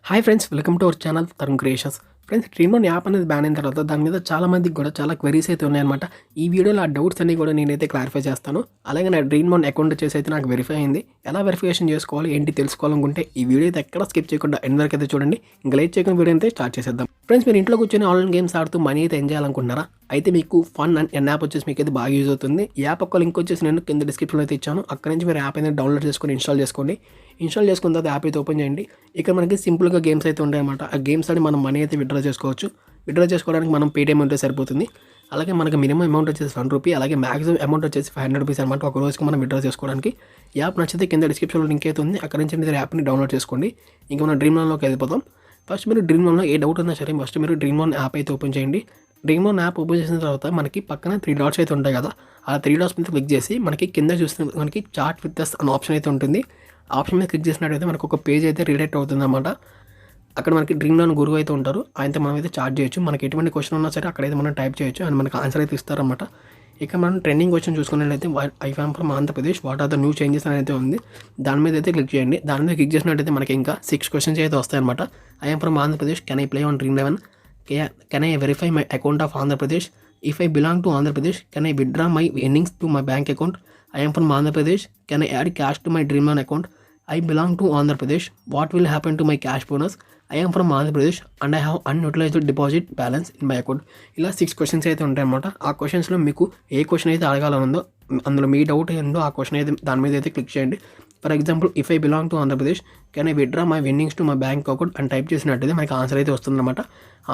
Hi friends, welcome to our channel Tarun creations. Friends, dream app అనేది ban అయిన తర్వాత దాని మీద చాలా మందికి కూడా చాలా క్వెరీస్ అయితే ఉన్నాయన్నమాట. ఈ వీడియోలో ఆ డౌట్స్ అన్ని కూడా నేనైతే క్లారిఫై చేస్తాను. అలాగే నా డ్రీమ్ అకౌంట్ వచ్చేసి అయితే నాకు వెరిఫై అయింది. ఎలా వెరిఫికేషన్ చేసుకోవాలి ఏంటి తెలుసుకోవాలనుకుంటే ఈ వీడియో అయితే ఎక్కడ స్కిప్ చేయకుండా ఎండ్ వరకు అయితే చూడండి. ఇంకా లేట్ చేయకుండా వీడియో అయితే స్టార్ట్ చేసేద్దాం. ఫ్రెండ్స్, మీరు ఇంట్లో కూర్చొని ఆన్లైన్ గేమ్స్ ఆడుతూ మనీ అయితే ఎంజాయ్ చేయాలనుకుంటున్నారా? అయితే మీకు ఫన్ అండ్ ఎన్ యాప్ వచ్చేసి మీకు అయితే బాగా యూజ్ అవుతుంది. ఈ యాప్ ఒక లింక్ వచ్చేసి నేను కింద డిస్క్రిప్షన్లో అయితే ఇచ్చాను. అక్కడ నుంచి మీరు యాప్ అయితే డౌన్లోడ్ చేసుకొని ఇన్స్టాల్ చేసుకోండి. ఇన్స్టాల్ చేసుకున్న తర్వాత యాప్ అయితే ఓపెన్ చేయండి. ఇక్కడ మనకి సింపుల్గా గేమ్స్ అయితే ఉంటాయన్నమాట. ఆ గేమ్స్ అని మనం మనీ అయితే విత్డ్రా చేసుకోవచ్చు. విత్డ్రా చేసుకోవడానికి మనం పేటీఎం అయితే సరిపోతుంది. అలాగే మనకి మినిమం అమౌంట్ వచ్చేసి ₹1, అలాగే మాక్సిమం అమౌంట్ వచ్చేసి ₹500 అనమాట. ఒక రోజుకి మనం విత్డ్రా చేసుకోవడానికి. యాప్ నచ్చితే కింద డిస్క్రిప్షన్లో లింక్ అయితే ఉంది. అక్కడ నుంచి మీరు యాప్ని డౌన్లోడ్ చేసుకోండి. ఇంకా మనం డ్రీమ్ లోన్లోకి వెళ్ళిపోతాం. ఫస్ట్ మీరు డ్రీమ్ లోన్లో ఏ డౌట్ ఉన్నా సరే ఫస్ట్ మీరు డ్రీమ్ లోన్ యాప్ అయితే ఓపెన్ చేయండి. డ్రీమ్ లోన్ యాప్ ఓపెన్ చేసిన తర్వాత మనకి పక్కన 3 డాట్స్ అయితే ఉంటాయి కదా. ఆ 3 డాట్స్ మీద క్లిక్ చేసి మనకి కింద చూస్తే మనకి చాట్ విత్ అస్ అనే ఆప్షన్ అయితే ఉంటుంది. ఆప్షన్ మీద క్లిక్ చేసినట్టయితే మనకు ఒక పేజ్ అయితే రీడైరెక్ట్ అవుతుంది అన్నమాట. అక్కడ మనకి డ్రీమ్ లోన్ గురువు అయితే ఉంటారు. ఆయనతో మనం అయితే చాట్ చేయొచ్చు. మనకి ఎటువంటి క్వశ్చన్ ఉన్నా సరే అక్కడైతే మనం టైప్ చేయొచ్చు అండ్ మనకి ఆన్సర్ అయితే ఇస్తారన్నమాట. ఇక మనం ట్రెండింగ్ క్వశ్చన్ చూసుకున్నట్లయితే ఐ ఫ్యామ్ from Andhra Pradesh, what are the new changes అని అయితే ఉంది. దాని మీద అయితే క్లిక్ చేయండి. దాని మీద క్లిక్ చేసినట్టయితే మనకి ఇంకా 6 క్వశ్చన్స్ అయితే వస్తాయన్నమాట. I from Andhra Pradesh, can I play on dream 11, can I verify my account of Andhra Pradesh, if I belong to Andhra Pradesh, can I withdraw my earnings to my bank account, I from Andhra Pradesh, can I add cash to my dream loan account, I belong to Andhra Pradesh. What will happen to my cash bonus? I am from Andhra Pradesh and I have unutilized deposit balance in my account. ఇలా 6 questions అయితే ఉంటాయన్నమాట. ఆ క్వశ్చన్స్లో మీకు ఏ question అయితే అడగాలనుందో అందులో మీ doubt ఏందో ఆ question అయితే దాని మీద అయితే క్లిక్ చేయండి. For example, if I belong to Andhra Pradesh, can I withdraw my winnings to my bank account అని టైప్ చేసినట్టయితే మనకి ఆన్సర్ అయితే వస్తుందన్నమాట.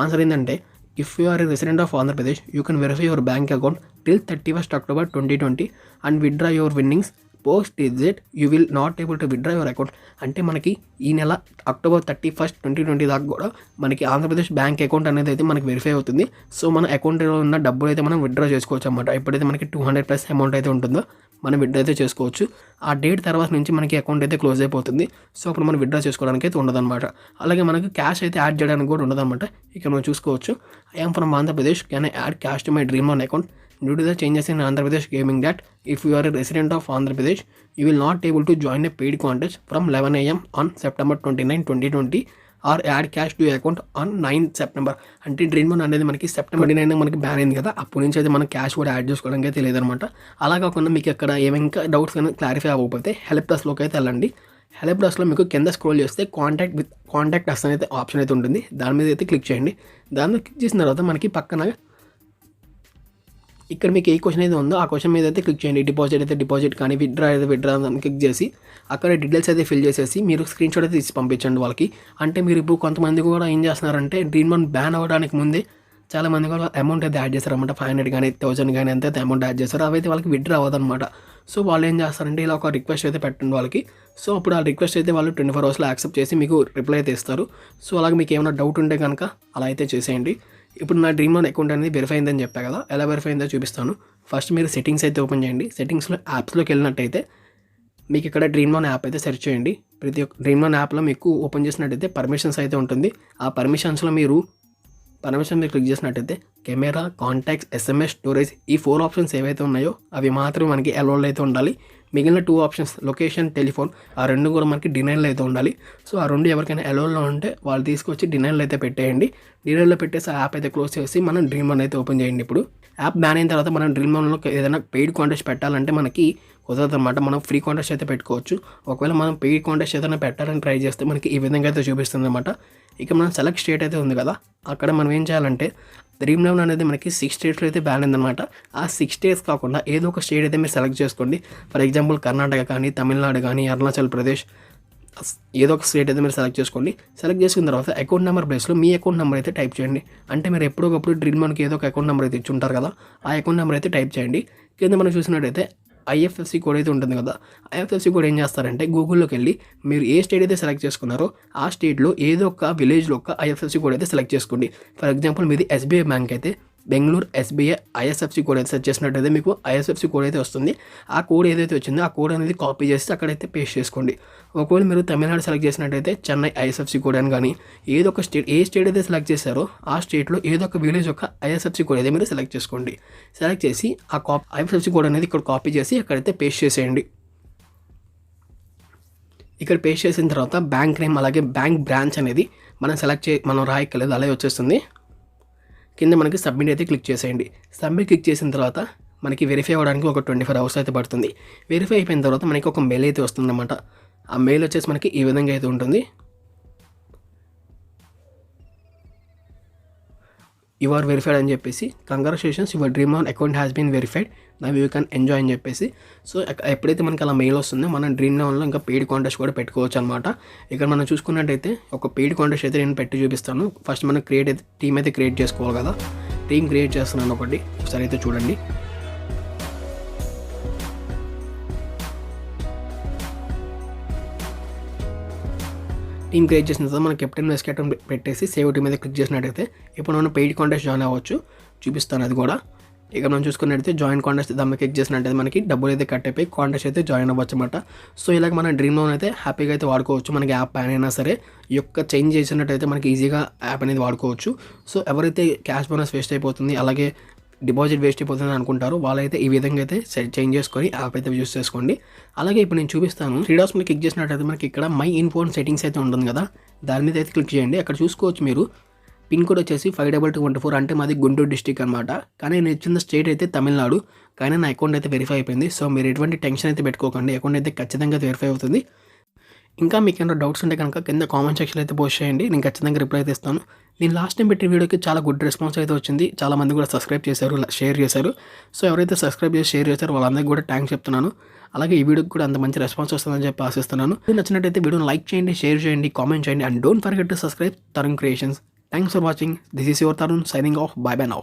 ఆన్సర్ ఏంటంటే, if you are a resident of Andhra Pradesh, you can verify your bank account till 31st October 2020 and withdraw your winnings post digit you will not able to withdraw your account. అంటే మనకి ఈ నెల October 31st 2020 దాకా కూడా మనకి Andhra Pradesh bank account అనేది అయితే మనకి వెరిఫై అవుతుంది. సో మన అకౌంట్లో ఉన్న డబ్బులు అయితే మనం విత్డ్రా చేసుకోవచ్చు అన్నమాట. ఎప్పుడైతే మనకి 200+ అమౌంట్ అయితే ఉంటుందో మనం విత్డ్రా అయితే చేసుకోవచ్చు. ఆ డేట్ తర్వాత నుంచి మనకి అకౌంట్ అయితే క్లోజ్ అయిపోతుంది. సో అప్పుడు మనం విత్డ్రా చేసుకోవడానికి అయితే ఉండదన్నమాట. అలాగే మనకి క్యాష్ అయితే యాడ్ చేయడానికి కూడా ఉండదన్నమాట. ఇక్కడ మనం చూసుకోవచ్చు, I am from Andhra Pradesh, can I add cash to my dream loan account due to the changes in Andhra Pradesh gaming that if you are a resident of Andhra Pradesh, you will not able to join a paid contest from 11 AM on September 29, 2020 or add cash to your account on 9 September. అంటే dream loan అనేది మనకి September 29 మనకి ban అయింది కదా, అప్పటి నుంచి అయితే మనం క్యాష్ కూడా యాడ్ చేసుకోవడానికి అయితే లేదనమాట. అలా కాకుండా మీకు అక్కడ ఏమైనా ఇంకా డౌట్స్ కానీ క్లారిఫై అవ్వకపోతే హెల్ప్ డెస్క్లోకి అయితే వెళ్ళండి. హెల్ప్ డెస్క్లో మీకు కింద స్క్రోల్ చేస్తే కాంటాక్ట్ అస్ అనేది ఆప్షన్ అయితే ఉంటుంది. దాని మీద అయితే క్లిక్ చేయండి. దాని మీద క్లిక్ చేసిన తర్వాత మనకి పక్కన ఇక్కడ మీకు ఏ క్వశ్చన్ అయితే ఉందో ఆ క్వశ్చన్ మీద అయితే క్లిక్ చేయండి. డిపాజిట్ అయితే డిపాజిట్ కానీ విత్డ్రా అయితే విత్డ్రా అని క్లిక్ చేసి అక్కడ డీటెయిల్స్ అయితే ఫిల్ చేసేసి మీరు స్క్రీన్ షాట్ అయితే తీసి పంపించండి వాళ్ళకి. అంటే మీరు ఇప్పుడు కొంతమంది కూడా ఏం చేస్తున్నారంటే డ్రీమ్ లోన్ బ్యాన్ అవ్వడానికి ముందే చాలామంది కూడా అమౌంట్ అయితే యాడ్ చేస్తారన్నమాట. 500 కానీ 1000 కానీ ఎంత అయితే అమౌంట్ యాడ్ చేస్తారో అవైతే వాళ్ళకి విత్డ్రా అవ్వదన్నమాట. సో వాళ్ళు ఏం చేస్తారంటే ఇలా ఒక రిక్వెస్ట్ అయితే పెట్టండి వాళ్ళకి. సో అప్పుడు ఆ రిక్వెస్ట్ అయితే వాళ్ళు 24 అవర్స్లో యాక్సెప్ట్ చేసి మీకు రిప్లై అయితే ఇస్తారు. సో అలాగే మీకు ఏమైనా డౌట్ ఉంటే కనుక అలా అయితే చేసేయండి. ఇప్పుడు నా డ్రీమ్ లోన్ అకౌంట్ అనేది వెరిఫై అయిందని చెప్పా కదా, ఎలా వెరిఫై అయిందో చూపిస్తాను. ఫస్ట్ మీరు సెట్టింగ్స్ అయితే ఓపెన్ చేయండి. సెట్టింగ్స్లో యాప్స్లోకి వెళ్ళినట్టయితే మీకు ఇక్కడ డ్రీమ్ లోన్ యాప్ అయితే సెర్చ్ చేయండి. ప్రతి ఒక్క డ్రీమ్ లోన్ యాప్లో మీకు ఓపెన్ చేసినట్టయితే పర్మిషన్స్ అయితే ఉంటుంది. ఆ పర్మిషన్స్లో మీరు క్లిక్ చేసినట్టయితే కెమెరా, కాంటాక్ట్స్, SMS, స్టోరేజ్ ఈ 4 ఆప్షన్స్ ఏవైతే ఉన్నాయో అవి మాత్రం మనకి అలౌడ్ అయితే ఉండాలి. మిగిలిన 2 ఆప్షన్స్ లొకేషన్, టెలిఫోన్ ఆ 2 కూడా మనకి డినైల్లో అయితే ఉండాలి. సో ఆ 2 ఎవరికైనా అలౌడ్లో ఉంటే వాళ్ళు తీసుకొచ్చి డినైల్లో అయితే పెట్టేయండి. డినైల్లో పెట్టేసి ఆ యాప్ అయితే క్లోజ్ చేసి మనం డ్రీమ్ లోన్ అయితే ఓపెన్ చేయండి. ఇప్పుడు యాప్ బ్యాన్ అయిన తర్వాత మనం డ్రీమ్ లోన్లో ఏదైనా పెయిడ్ కాంటెస్ట్ పెట్టాలంటే మనకి కుదరదన్నమాట. మనం ఫ్రీ కాంటెస్ట్ అయితే పెట్టుకోవచ్చు. ఒకవేళ మనం పెయిడ్ కాంటెస్ట్ ఏదైనా పెట్టాలని ట్రై చేస్తే మనకి ఈ విధంగా అయితే చూపిస్తుంది అన్నమాట. ఇక మనం సెలెక్ట్ స్టేట్ అయితే ఉంది కదా, అక్కడ మనం ఏం చేయాలంటే డ్రీమ్ లోన్ అనేది మనకి 6 స్టేట్స్లో అయితే బ్యాన్ అయిందనమాట. ఆ 6 స్టేట్స్ కాకుండా ఏదో ఒక స్టేట్ అయితే మీరు సెలెక్ట్ చేసుకోండి. ఫర్ ఎగ్జాంపుల్ కర్ణాటక కానీ, తమిళనాడు కానీ, అరుణాచల్ ప్రదేశ్ ఏదో ఒక స్టేట్ అయితే మీరు సెలెక్ట్ చేసుకోండి. సెలెక్ట్ చేసుకున్న తర్వాత అకౌంట్ నెంబర్ ప్లేస్లో మీ అకౌంట్ నెంబర్ అయితే టైప్ చేయండి. అంటే మీరు ఎప్పుడొకప్పుడు డ్రీమ్ లోన్కి ఏదో ఒక అకౌంట్ నెంబర్ అయితే ఇచ్చి ఉంటారు కదా, ఆ అకౌంట్ నెంబర్ అయితే టైప్ చేయండి. కింద మనం చూసినట్టయితే IFSC కోడ్ అయితే ఉంటుంది కదా, IFSC కోడ్ ఏం చేస్తారంటే గూగుల్లోకి వెళ్ళి మీరు ఏ స్టేట్ అయితే సెలెక్ట్ చేసుకున్నారో ఆ స్టేట్లో ఏదో ఒక విలేజ్లో ఒక IFSC కోడ్ అయితే సెలెక్ట్ చేసుకోండి. ఫర్ ఎగ్జాంపుల్ మీది SBI బ్యాంక్ అయితే బెంగళూరు SBI ISFC కోడ్ అయితే సెర్చ్ చేసినట్టయితే మీకు ISFC కోడ్ అయితే వస్తుంది. ఆ కోడ్ ఏదైతే వచ్చిందో ఆ కోడ్ అనేది కాపీ చేసి అక్కడైతే పేస్ట్ చేసుకోండి. ఒకవేళ మీరు తమిళనాడు సెలెక్ట్ చేసినట్టయితే చెన్నై ISFC కోడ్ అని కానీ ఏదో ఒక స్టేట్ ఏ స్టేట్ అయితే సెలెక్ట్ చేశారో ఆ స్టేట్లో ఏదో ఒక విలేజ్ యొక్క ISFC కోడ్ అయితే మీరు సెలెక్ట్ చేసుకోండి. సెలెక్ట్ చేసి ఆ ISFC కోడ్ అనేది ఇక్కడ కాపీ చేసి అక్కడైతే పేస్ట్ చేసేయండి. ఇక్కడ పేస్ట్ చేసిన తర్వాత బ్యాంక్ నేమ్ అలాగే బ్యాంక్ బ్రాంచ్ అనేది మనం రాయక్కర్లేదు, అలాగే వచ్చేస్తుంది. కింద మనకి సబ్మిట్ అయితే క్లిక్ చేసేయండి. సబ్మిట్ క్లిక్ చేసిన తర్వాత మనకి వెరిఫై అవ్వడానికి ఒక 24 hours అయితే పడుతుంది. వెరిఫై అయిపోయిన తర్వాత మనకి ఒక మెయిల్ అయితే వస్తుందన్నమాట. ఆ మెయిల్ వచ్చేసి మనకి ఈ విధంగా అయితే ఉంటుంది. యు ఆర్ వెరిఫైడ్ అని చెప్పేసి, congratulations your dream loan account has been verified, now you can enjoy అని చెప్పేసి. సో ఎప్పుడైతే మనకి అలా మెయిల్ వస్తుందో మనం డ్రీమ్ లోన్లో ఇంకా పెయిడ్ కాంటెస్ట్ కూడా పెట్టుకోవచ్చు అనమాట. ఇక్కడ మనం చూసుకున్నట్టయితే ఒక పెయిడ్ కాంటెస్ట్ అయితే నేను పెట్టి చూపిస్తాను. ఫస్ట్ మనం టీమ్ అయితే క్రియేట్ చేసుకోవాలి కదా. టీమ్ క్రియేట్ చేస్తున్నాను ఒకటి, ఒకసారి అయితే చూడండి. టీమ్ క్రియేట్ చేసిన తర్వాత మనం కెప్టెన్ వైస్ కెప్టెన్ పెట్టేసి సేవ్ టీమ్ మీద క్లిక్ చేసినట్టయితే ఇప్పుడు మనం పెయిడ్ కాంటెస్ట్ జాయిన్ అవ్వచ్చు. చూపిస్తాను అది కూడా. ఇక మనం చూసుకున్నట్టయితే జాయిన్ కాంటెస్ట్ దాన్ని క్లిక్ చేసినట్టయితే మనకి డబ్బులు అయితే కట్ అయిపోయి కాంటెస్ట్ అయితే జాయిన్ అవ్వచ్చు అనమాట. సో ఇలాగ మన డ్రీమ్ లోన్ అయితే హ్యాపీగా అయితే వాడుకోవచ్చు. మనకి యాప్ ప్యాన్ అయినా సరే ఈ యొక్క చేంజ్ చేసినట్టయితే మనకి ఈజీగా యాప్ అనేది వాడుకోవచ్చు. సో ఎవరైతే క్యాష్ బోనస్ వేస్ట్ అయిపోతుంది అలాగే డిపాజిట్ వేస్ట్ అయిపోతుంది అనుకుంటారు వాళ్ళైతే ఈ విధంగా అయితే చేంజ్ చేసుకొని యాప్ అయితే యూస్ చేసుకోండి. అలాగే ఇప్పుడు నేను చూపిస్తాను. 3 dots మీద క్లిక్ చేసినట్టయితే మనకి ఇక్కడ మై ఇన్ఫోన్ సెట్టింగ్స్ అయితే ఉంటుంది కదా, దాని మీద అయితే క్లిక్ చేయండి. అక్కడ చూసుకోవచ్చు మీరు పిన్ కోడ్ వచ్చేసి 52224, అంటే మాది గుంటూరు డిస్టిక్ అనమాట. కానీ నేను ఇచ్చిన స్టేట్ అయితే తమిళనాడు. కానీ నా అకౌంట్ అయితే వెరిఫై అయిపోయింది. సో మీరు ఎటువంటి టెన్షన్ అయితే పెట్టుకోకండి, అకౌంట్ అయితే ఖచ్చితంగా వెరిఫై అవుతుంది. ఇంకా మీకు ఏమైనా డౌట్స్ ఉంటే కనుక కింద కామెంట్ సెక్షన్లో అయితే పోస్ట్ చేయండి, నేను ఖచ్చితంగా రిప్లై అయితే ఇస్తాను. నేను లాస్ట్ టైం పెట్టిన వీడియోకి చాలా గుడ్ రెస్పాన్స్ అయితే వచ్చింది. చాలామంది కూడా సబ్స్క్రైబ్ చేశారు, షేర్ చేశారు. సో ఎవరైతే సబ్స్క్రైబ్ చేసి షేర్ చేశారో వాళ్ళందరికీ కూడా థ్యాంక్స్ చెప్తున్నాను. అలాగే ఈ వీడియోకి కూడా అంత మంచి రెస్పాన్స్ వస్తుందని చెప్పి ఆశిస్తున్నాను. నచ్చినట్టయితే వీడియోని లైక్ చేయండి, షేర్ చేయండి, కామెంట్ చేయండి, and don't forget to subscribe Tarun creations. Thanks for watching. This is your Tarun signing off. By by now.